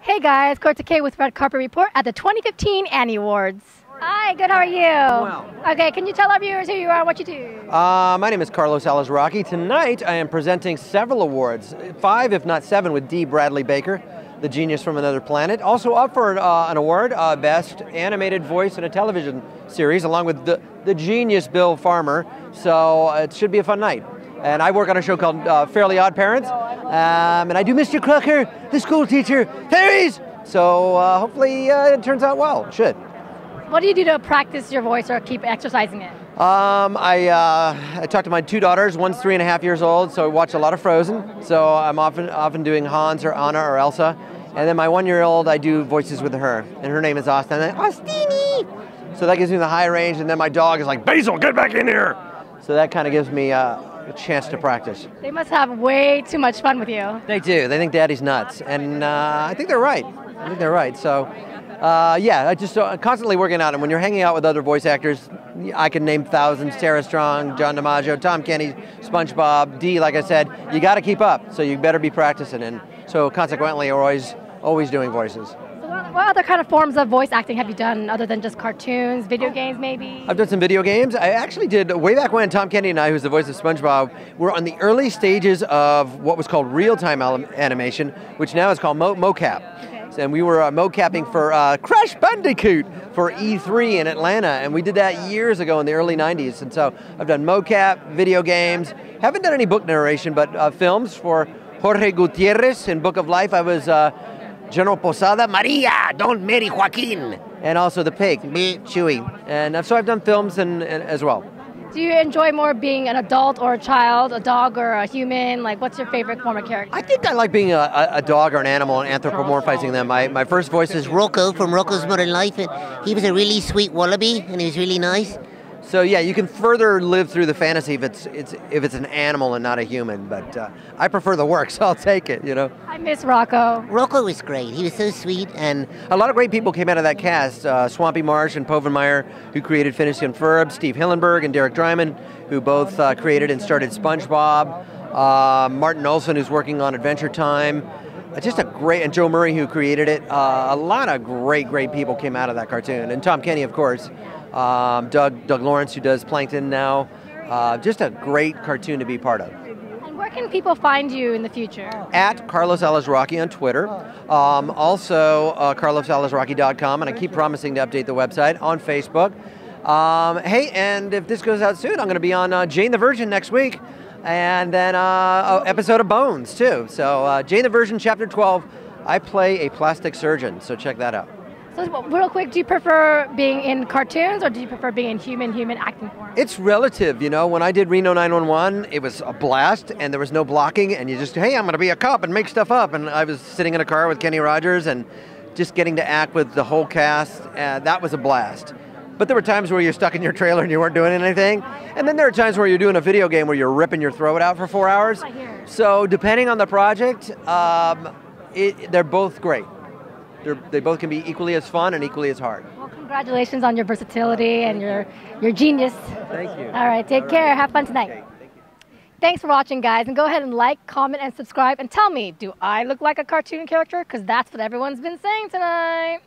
Hey guys, Kaori Takee with Red Carpet Report at the 2015 Annie Awards. Hi, good, how are you? Well. Okay, can you tell our viewers who you are and what you do? My name is Carlos Alazraqui. Tonight I am presenting several awards, 5 if not 7 with D. Bradley Baker, the genius from another planet. Also up for an award, Best Animated Voice in a Television Series, along with the genius Bill Farmer. So it should be a fun night. And I work on a show called Fairly Odd Parents. And I do Mr. Crocker, the school teacher. There he is! So hopefully it turns out well. It should. What do you do to practice your voice or keep exercising it? I talk to my 2 daughters. One's 3.5 years old, so I watch a lot of Frozen. So I'm often doing Hans or Anna or Elsa. And then my 1-year-old, I do voices with her. And her name is Austin. Austini! So that gives me the high range. And then my dog is like, Basil, get back in here! So that kind of gives me a chance to practice. They must have way too much fun with you. They do. They think Daddy's nuts. And I think they're right. So, yeah, I just constantly working out. And when you're hanging out with other voice actors, I can name thousands. Tara Strong, John DiMaggio, Tom Kenny, SpongeBob, Dee, like I said, you got to keep up. So you better be practicing. And so consequently, you're always doing voices. What other kind of forms of voice acting have you done other than just cartoons, video games maybe? I've done some video games. I actually did, way back when, Tom Kenny and I, who's the voice of SpongeBob, were on the early stages of what was called real-time animation, which now is called mocap. Okay. And we were mocapping for Crash Bandicoot for E3 in Atlanta, and we did that years ago in the early 90s. And so I've done mocap, video games, haven't done any book narration, but films for Jorge Gutierrez in Book of Life. I was General Posada, Maria, don't marry Joaquin. And also the pig, Chewy. And so I've done films and as well. Do you enjoy more being an adult or a child, a dog or a human? Like, what's your favorite form of character? I think I like being a dog or an animal and anthropomorphizing them. My first voice is Rocco from Rocco's Modern Life. And he was a really sweet wallaby, and he was really nice. So yeah, you can further live through the fantasy if it's an animal and not a human. But I prefer the work, so I'll take it. You know. I miss Rocco. Rocco was great. He was so sweet, and a lot of great people came out of that cast. Swampy Marsh and Povenmire, who created Phineas and Ferb. Steve Hillenburg and Derek Dryman, who both created and started SpongeBob. Martin Olson, who's working on Adventure Time. Just a great, and Joe Murray, who created it. A lot of great people came out of that cartoon, and Tom Kenny, of course. Doug Lawrence, who does Plankton now. Just a great cartoon to be part of. And where can people find you in the future? At Carlos Alazraqui on Twitter. Also, carlosalazraqui.com, and I keep promising to update the website, on Facebook. Hey, and if this goes out soon, I'm going to be on Jane the Virgin next week, and then an episode of Bones, too. So Jane the Virgin, Chapter 12, I play a plastic surgeon, so check that out. So real quick, do you prefer being in cartoons or do you prefer being in human acting form? It's relative, you know. When I did Reno 911, it was a blast and there was no blocking and you just, hey, I'm going to be a cop and make stuff up. And I was sitting in a car with Kenny Rogers and just getting to act with the whole cast. That was a blast. But there were times where you're stuck in your trailer and you weren't doing anything. And then there are times where you're doing a video game where you're ripping your throat out for 4 hours. So depending on the project, they're both great. They both can be equally as fun and equally as hard. Well, congratulations on your versatility and your genius. Thank you. All right, take care. Have fun tonight. Okay, thank you. Thanks for watching, guys. And go ahead and like, comment, and subscribe. And tell me, do I look like a cartoon character? Because that's what everyone's been saying tonight.